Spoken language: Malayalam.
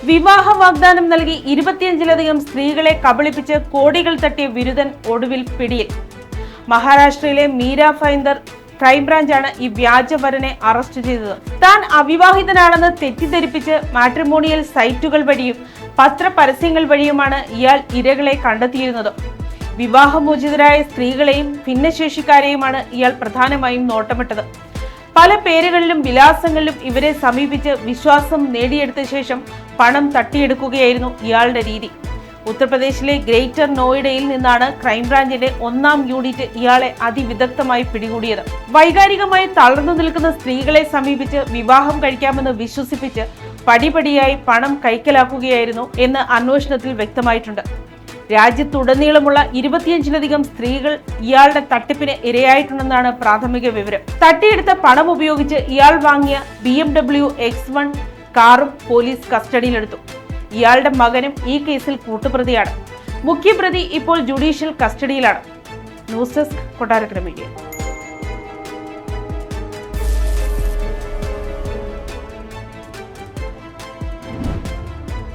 വിവാഹ വാഗ്ദാനം നൽകി 25ലധികം സ്ത്രീകളെ കബളിപ്പിച്ച് കോടികൾ തട്ടിയ വിരുദ്ധൻ ഒടുവിൽ പിടിയിൽ. മഹാരാഷ്ട്രയിലെ മീര ഫൈന്ദർ ക്രൈംബ്രാഞ്ചാണ് ഈ വ്യാജവരനെ അറസ്റ്റ് ചെയ്തത്. താൻ അവിവാഹിതനാണെന്ന് തെറ്റിദ്ധരിപ്പിച്ച് മാട്രിമോണിയൽ സൈറ്റുകൾ വഴിയും പത്രപരസ്യങ്ങൾ വഴിയുമാണ് ഇയാൾ ഇരകളെ കണ്ടെത്തിയിരുന്നത്. വിവാഹമോചിതരായ സ്ത്രീകളെയും ഭിന്നശേഷിക്കാരെയുമാണ് ഇയാൾ പ്രധാനമായും നോട്ടമിട്ടത്. പല പേരുകളിലും വിലാസങ്ങളിലും ഇവരെ സമീപിച്ച് വിശ്വാസം നേടിയെടുത്ത ശേഷം പണം തട്ടിയെടുക്കുകയായിരുന്നു ഇയാളുടെ രീതി. ഉത്തർപ്രദേശിലെ ഗ്രേറ്റർ നോയിഡയിൽ നിന്നാണ് ക്രൈംബ്രാഞ്ചിന്റെ 1ാം യൂണിറ്റ് ഇയാളെ അതിവിദഗ്ധമായി പിടികൂടിയത്. വൈകാരികമായി തളർന്നു നിൽക്കുന്ന സ്ത്രീകളെ സമീപിച്ച് വിവാഹം കഴിക്കാമെന്ന് വിശ്വസിപ്പിച്ച് പടിപടിയായി പണം കൈക്കലാക്കുകയായിരുന്നു എന്ന് അന്വേഷണത്തിൽ വ്യക്തമായിട്ടുണ്ട്. രാജ്യത്തുടനീളമുള്ള 25ലധികം സ്ത്രീകൾ ഇയാളുടെ തട്ടിപ്പിന് ഇരയായിട്ടുണ്ടെന്നാണ് പ്രാഥമിക വിവരം. തട്ടിയെടുത്ത പണം ഉപയോഗിച്ച് ഇയാൾ വാങ്ങിയ BMW X1 കാറും പോലീസ് കസ്റ്റഡിയിലെടുത്തു. ഇയാളുടെ മകനും ഈ കേസിൽ കൂട്ടുപ്രതിയാണ്. മുഖ്യപ്രതി ഇപ്പോൾ ജുഡീഷ്യൽ കസ്റ്റഡിയിലാണ്. News desk Kottarakkara media.